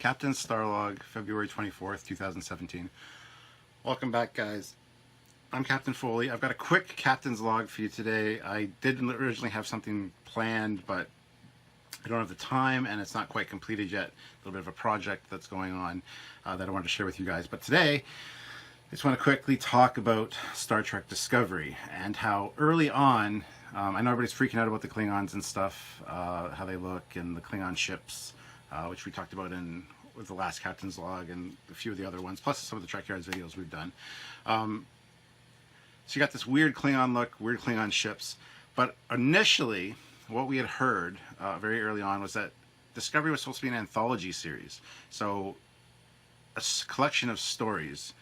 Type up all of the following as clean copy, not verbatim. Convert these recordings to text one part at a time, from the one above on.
Captains StarLog, February 24th, 2017. Welcome back, guys. I'm Captain Foley. I've got a quick Captain's log for you today. I did originally have something planned, but I don't have the time, and it's not quite completed yet. A little bit of a project that's going on that I wanted to share with you guys. But today, I just want to quickly talk about Star Trek Discovery and how early on, I know everybody's freaking out about the Klingons and stuff, how they look, and the Klingon ships, which we talked about with the last Captain's log and a few of the other ones, plus some of the Trekyards videos we've done. So you got this weird Klingon look, weird Klingon ships, but initially what we had heard very early on was that Discovery was supposed to be an anthology series, so a collection of stories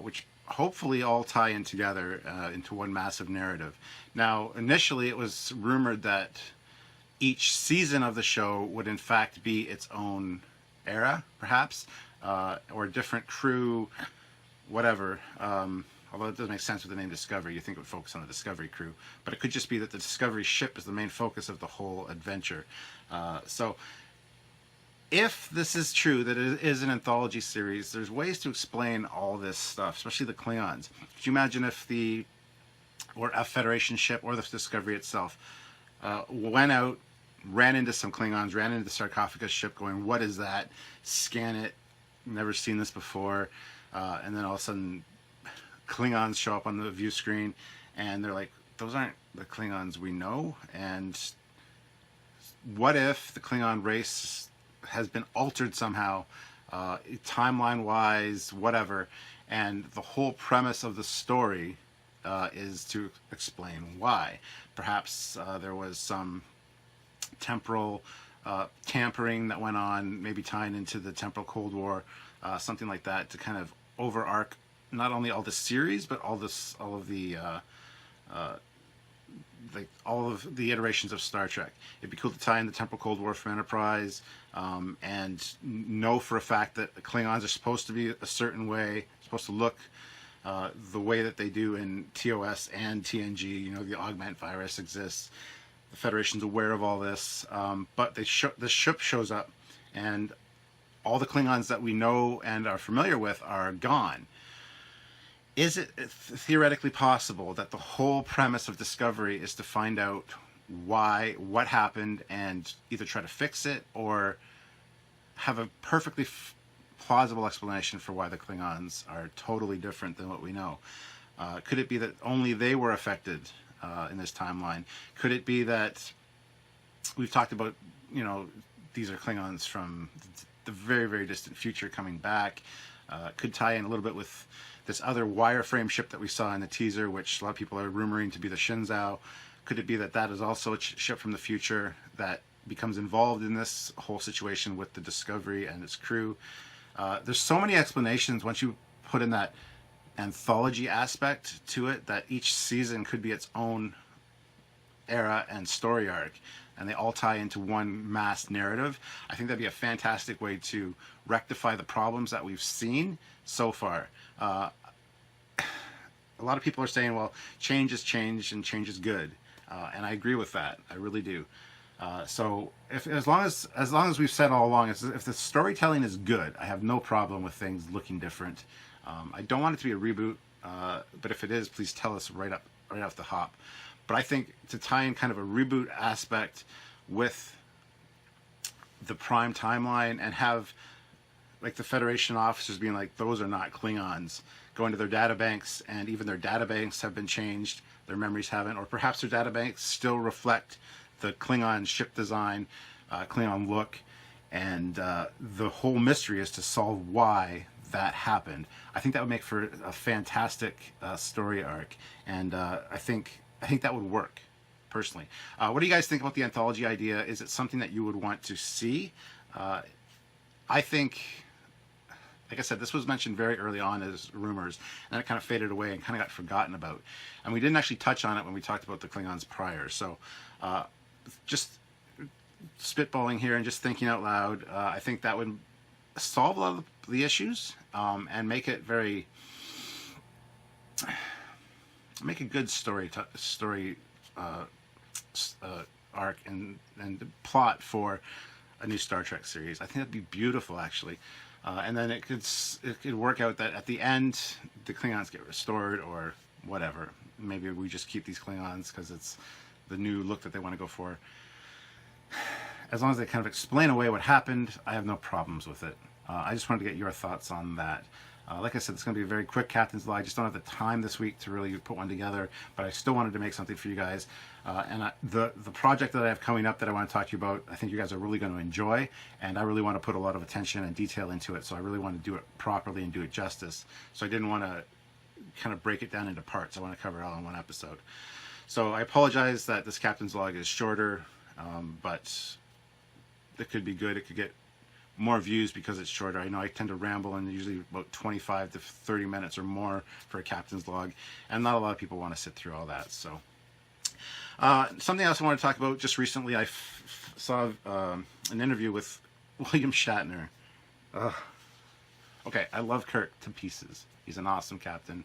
which hopefully all tie in together into one massive narrative. Now, initially it was rumored that each season of the show would in fact be its own era, perhaps, or a different crew, whatever. Although it doesn't make sense with the name Discovery. You think it would focus on the Discovery crew. But it could just be that the Discovery ship is the main focus of the whole adventure. So if this is true, that it is an anthology series, there's ways to explain all this stuff, especially the Klingons. Could you imagine if a Federation ship or the Discovery itself went out, ran into some Klingons, ran into the sarcophagus ship going, what is that? Scan it. Never seen this before. And then all of a sudden Klingons show up on the view screen and they're like, those aren't the Klingons we know. And what if the Klingon race has been altered somehow, timeline wise, whatever, and the whole premise of the story is to explain why. Perhaps there was some temporal tampering that went on, maybe tying into the temporal Cold War, something like that, to kind of overarch not only all the series, but all of the iterations of Star Trek. It'd be cool to tie in the temporal Cold War from Enterprise, and know for a fact that the Klingons are supposed to be a certain way, supposed to look the way that they do in TOS and TNG. You know, the augment virus exists. The Federation's aware of all this, but the ship shows up, and all the Klingons that we know and are familiar with are gone. Is it theoretically possible that the whole premise of Discovery is to find out what happened, and either try to fix it or have a perfectly plausible explanation for why the Klingons are totally different than what we know? Could it be that only they were affected in this timeline? Could it be that we've talked about, these are Klingons from the very, very distant future coming back? Could tie in a little bit with this other wireframe ship that we saw in the teaser, which a lot of people are rumoring to be the Shenzhou. Could it be that that is also a ship from the future that becomes involved in this whole situation with the Discovery and its crew? There's so many explanations once you put in that anthology aspect to it, that each season could be its own era and story arc, and they all tie into one mass narrative. I think that'd be a fantastic way to rectify the problems that we've seen so far. A lot of people are saying, well, change is change and change is good, and I agree with that. I really do. So as long as we've said all along, if the storytelling is good, I have no problem with things looking different. I don't want it to be a reboot, but if it is, please tell us right off the hop. But I think to tie in kind of a reboot aspect with the Prime timeline, and have like the Federation officers being like, those are not Klingons, going to their databanks, and even their databanks have been changed, their memories haven't, or perhaps their databanks still reflect the Klingon ship design, Klingon look, and the whole mystery is to solve why that happened. I think that would make for a fantastic story arc, and I think that would work, personally. What do you guys think about the anthology idea? Is it something that you would want to see? I think, like I said, this was mentioned very early on as rumors, and then it kind of faded away and kind of got forgotten about. And we didn't actually touch on it when we talked about the Klingons prior. So just spitballing here and just thinking out loud, I think that would solve a lot of the issues, and make it make a good story arc and plot for a new Star Trek series. I think that'd be beautiful, actually. And then it could work out that at the end the Klingons get restored or whatever. Maybe we just keep these Klingons because it's the new look that they want to go for. As long as they kind of explain away what happened, I have no problems with it. I just wanted to get your thoughts on that. Like I said, it's going to be a very quick Captain's Log. I just don't have the time this week to really put one together, but I still wanted to make something for you guys. The project that I have coming up that I want to talk to you about, I think you guys are really going to enjoy, and I really want to put a lot of attention and detail into it, so I really want to do it properly and do it justice. So I didn't want to kind of break it down into parts. I want to cover it all in one episode. So I apologize that this Captain's Log is shorter, but it could be good. It could get more views because it's shorter. I know I tend to ramble, and usually about 25 to 30 minutes or more for a Captain's Log, and not a lot of people want to sit through all that. So something else I want to talk about. Just recently I saw an interview with William Shatner. Okay, I love Kirk to pieces. He's an awesome captain.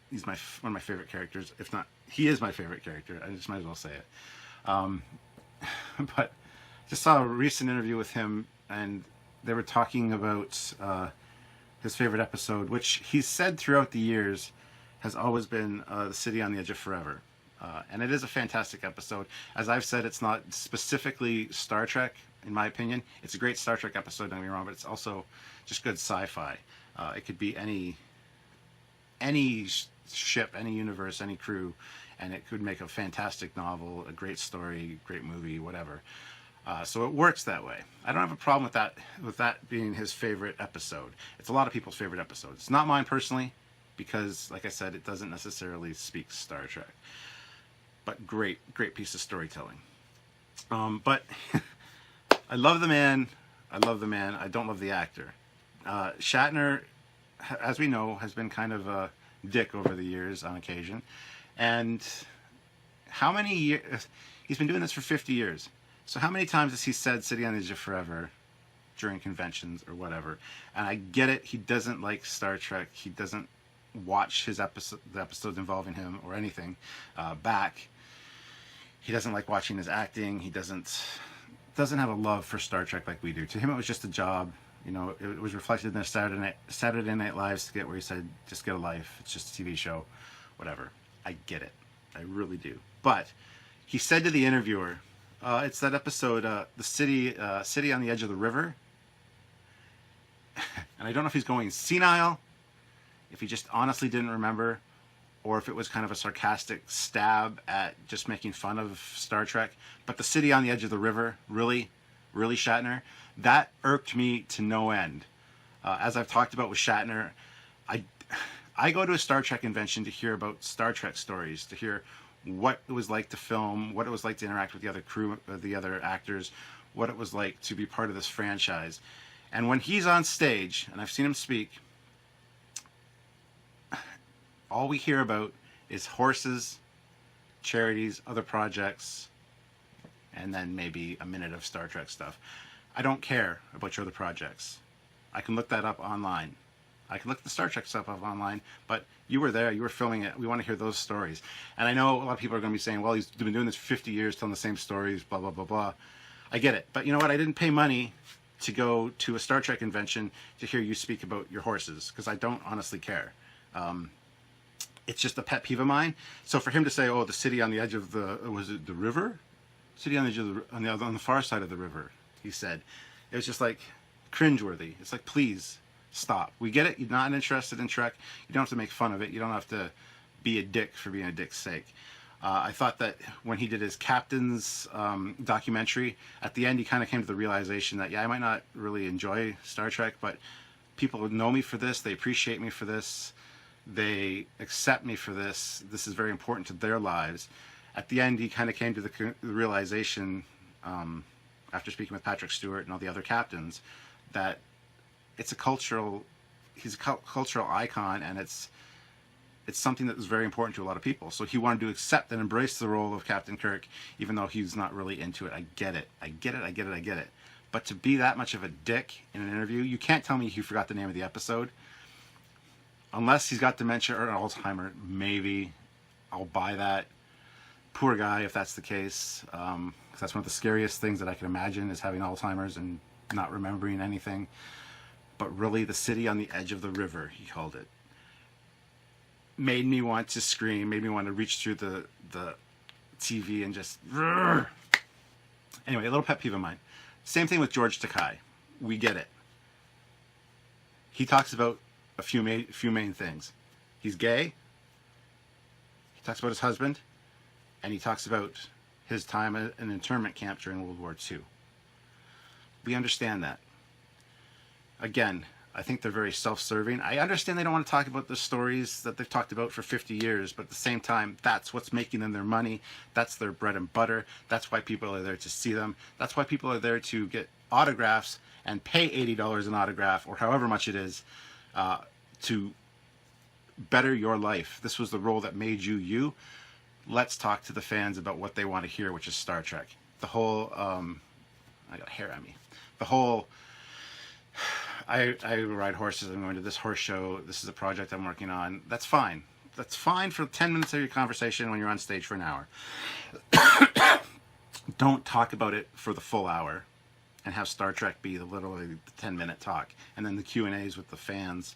He's one of my favorite characters. If not, he is my favorite character. I just might as well say it. But just saw a recent interview with him, and they were talking about his favorite episode, which he said throughout the years has always been The City on the Edge of Forever. And it is a fantastic episode. As I've said, it's not specifically Star Trek, in my opinion. It's a great Star Trek episode, don't get me wrong, but it's also just good sci-fi. It could be any ship, any universe, any crew, and it could make a fantastic novel, a great story, great movie, whatever. So it works that way. I don't have a problem with that being his favorite episode. It's a lot of people's favorite episode. It's not mine personally, because, like I said, it doesn't necessarily speak Star Trek. But great piece of storytelling. But I love the man. I don't love the actor. Shatner, as we know, has been kind of a dick over the years on occasion. And how many years? He's been doing this for 50 years. So how many times has he said City on the Edge of Forever during conventions or whatever? And I get it. He doesn't like Star Trek. He doesn't watch the episodes involving him or anything back. He doesn't like watching his acting. He doesn't have a love for Star Trek like we do. To him, it was just a job. You know, it was reflected in their Saturday Night Live skit where he said, "Just get a life. It's just a TV show, whatever." I get it. I really do. But he said to the interviewer, it's that episode, the city on the edge of the river. And I don't know if he's going senile, if he just honestly didn't remember, or if it was kind of a sarcastic stab at just making fun of Star Trek. But the city on the edge of the river, really, Shatner, that irked me to no end. As I've talked about with Shatner, I go to a Star Trek convention to hear about Star Trek stories, to hear what it was like to film, what it was like to interact with the other crew, the other actors, what it was like to be part of this franchise. And when he's on stage, and I've seen him speak, all we hear about is horses, charities, other projects, and then maybe a minute of Star Trek stuff. I don't care about your other projects. I can look that up online. I can look the Star Trek stuff up online, but you were there, you were filming it. We want to hear those stories. And I know a lot of people are going to be saying, well, he's been doing this for 50 years, telling the same stories, blah, blah, blah, blah. I get it. But you know what? I didn't pay money to go to a Star Trek convention to hear you speak about your horses, because I don't honestly care. It's just a pet peeve of mine. So for him to say, oh, the city on the edge of was it the river? City on the edge of on the far side of the river, he said. It was just like cringeworthy. It's like, please stop. We get it. You're not interested in Trek. You don't have to make fun of it. You don't have to be a dick for being a dick's sake. I thought that when he did his Captains documentary, at the end he kind of came to the realization that, yeah, I might not really enjoy Star Trek, but people know me for this. They appreciate me for this. They accept me for this. This is very important to their lives. At the end, he kind of came to the realization, after speaking with Patrick Stewart and all the other captains, that he's a cultural icon, and it's something that was very important to a lot of people. So he wanted to accept and embrace the role of Captain Kirk, even though he's not really into it. I get it. But to be that much of a dick in an interview, you can't tell me he forgot the name of the episode. Unless he's got dementia or Alzheimer, maybe I'll buy that. poor guy if that's the case. 'Cause that's one of the scariest things that I can imagine is having Alzheimer's and not remembering anything. But really, the city on the edge of the river, he called it, made me want to scream, made me want to reach through the TV and just... Rrr. Anyway, a little pet peeve of mine. Same thing with George Takei. We get it. He talks about a few main things. He's gay. He talks about his husband. And he talks about his time at an internment camp during World War II. We understand that. Again, I think they're very self-serving. I understand they don't want to talk about the stories that they've talked about for 50 years, but at the same time, that's what's making them their money. That's their bread and butter. That's why people are there to see them. That's why people are there to get autographs and pay $80 an autograph, or however much it is, to better your life. This was the role that made you you. Let's talk to the fans about what they want to hear, which is Star Trek. The whole, I got hair on me. The whole... I ride horses. I'm going to this horse show. This is a project I'm working on. That's fine. That's fine for 10 minutes of your conversation when you're on stage for an hour. Don't talk about it for the full hour and have Star Trek be literally the 10-minute talk. And then the Q&As with the fans.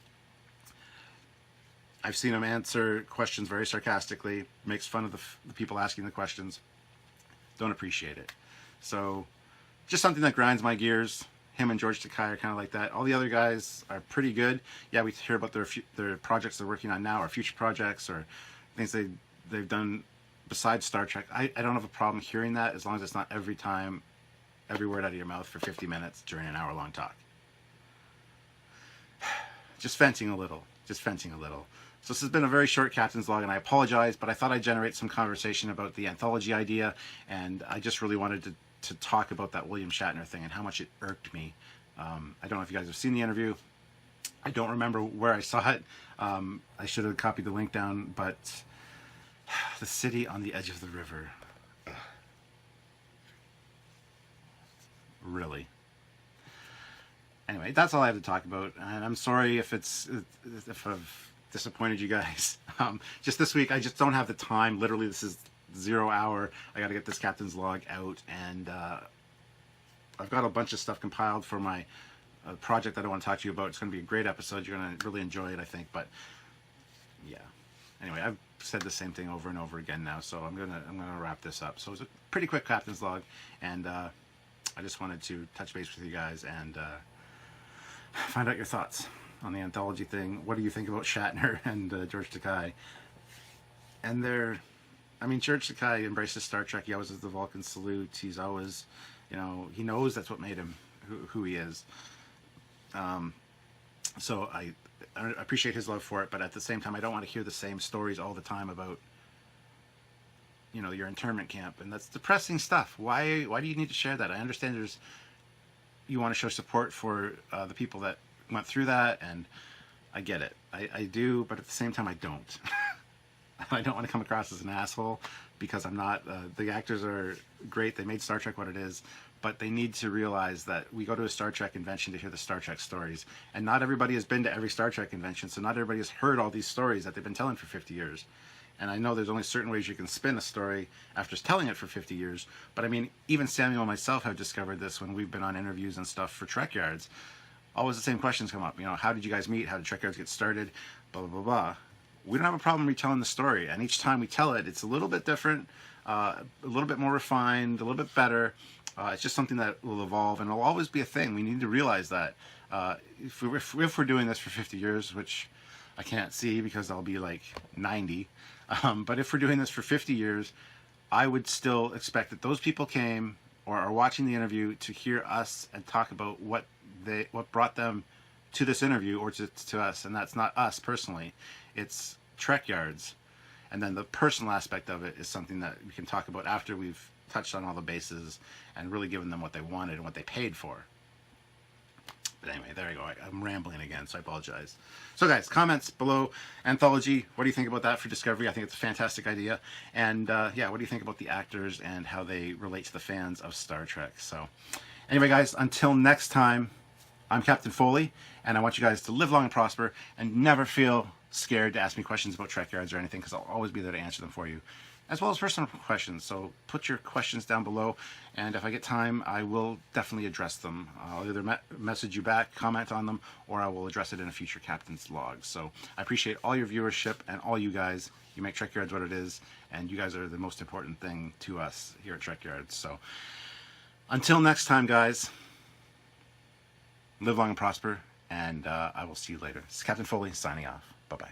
I've seen him answer questions very sarcastically, makes fun of the people asking the questions. Don't appreciate it. So just something that grinds my gears. Him and George Takei are kind of like that. All the other guys are pretty good. Yeah, we hear about their projects they're working on now, or future projects, or things they've done besides Star Trek. I don't have a problem hearing that, as long as it's not every time, every word out of your mouth for 50 minutes during an hour-long talk. Just venting a little. Just venting a little. So this has been a very short Captain's Log, and I apologize, but I thought I'd generate some conversation about the anthology idea, and I just really wanted to talk about that William Shatner thing and how much it irked me. I don't know if you guys have seen the interview. I don't remember where I saw it. I should have copied the link down, but the city on the edge of the river. Really. Anyway, that's all I have to talk about, and I'm sorry if I've disappointed you guys. Just this week, I just don't have the time. Literally, this is 0 hour. I got to get this Captain's Log out, and I've got a bunch of stuff compiled for my project that I want to talk to you about. It's going to be a great episode. You're going to really enjoy it, I think. But yeah. Anyway, I've said the same thing over and over again now, so I'm gonna wrap this up. So it's a pretty quick Captain's Log, and I just wanted to touch base with you guys and find out your thoughts on the anthology thing. What do you think about Shatner and George Takei? And George Takei embraces Star Trek. He always has the Vulcan salute. He's always, he knows that's what made him who he is. So I appreciate his love for it, but at the same time, I don't want to hear the same stories all the time about, your internment camp, and that's depressing stuff. Why do you need to share that? I understand you want to show support for the people that went through that, and I get it. I do, but at the same time, I don't. I don't want to come across as an asshole, because I'm not. The actors are great. They made Star Trek what it is, but they need to realize that we go to a Star Trek convention to hear the Star Trek stories, and not everybody has been to every Star Trek convention, so not everybody has heard all these stories that they've been telling for 50 years. And I know there's only certain ways you can spin a story after telling it for 50 years, but even Samuel and myself have discovered this when we've been on interviews and stuff for Trekyards. Always the same questions come up. How did you guys meet? How did Trekyards get started? Blah, blah, blah, blah. We don't have a problem retelling the story, and each time we tell it, it's a little bit different, a little bit more refined, a little bit better. It's just something that will evolve, and it'll always be a thing. We need to realize that if we're doing this for 50 years, which I can't see because I'll be like 90, but if we're doing this for 50 years, I would still expect that those people came or are watching the interview to hear us and talk about what brought them to this interview or to us, and that's not us personally. It's Trekyards, and then the personal aspect of it is something that we can talk about after we've touched on all the bases and really given them what they wanted and what they paid for. But anyway, there you go. I'm rambling again, so I apologize. So guys, comments below. Anthology, what do you think about that for Discovery? I think it's a fantastic idea. And yeah, what do you think about the actors and how they relate to the fans of Star Trek? So anyway, guys, until next time, I'm Captain Foley, and I want you guys to live long and prosper and never feel scared to ask me questions about Trekyards or anything, because I'll always be there to answer them for you. as well as personal questions. So put your questions down below, and if I get time, I will definitely address them. I'll either message you back, comment on them, or I will address it in a future Captain's Log. So I appreciate all your viewership and all you guys. You make Trekyards what it is, and you guys are the most important thing to us here at Trekyards. So until next time, guys, live long and prosper, and I will see you later. This is Captain Foley signing off. Bye-bye.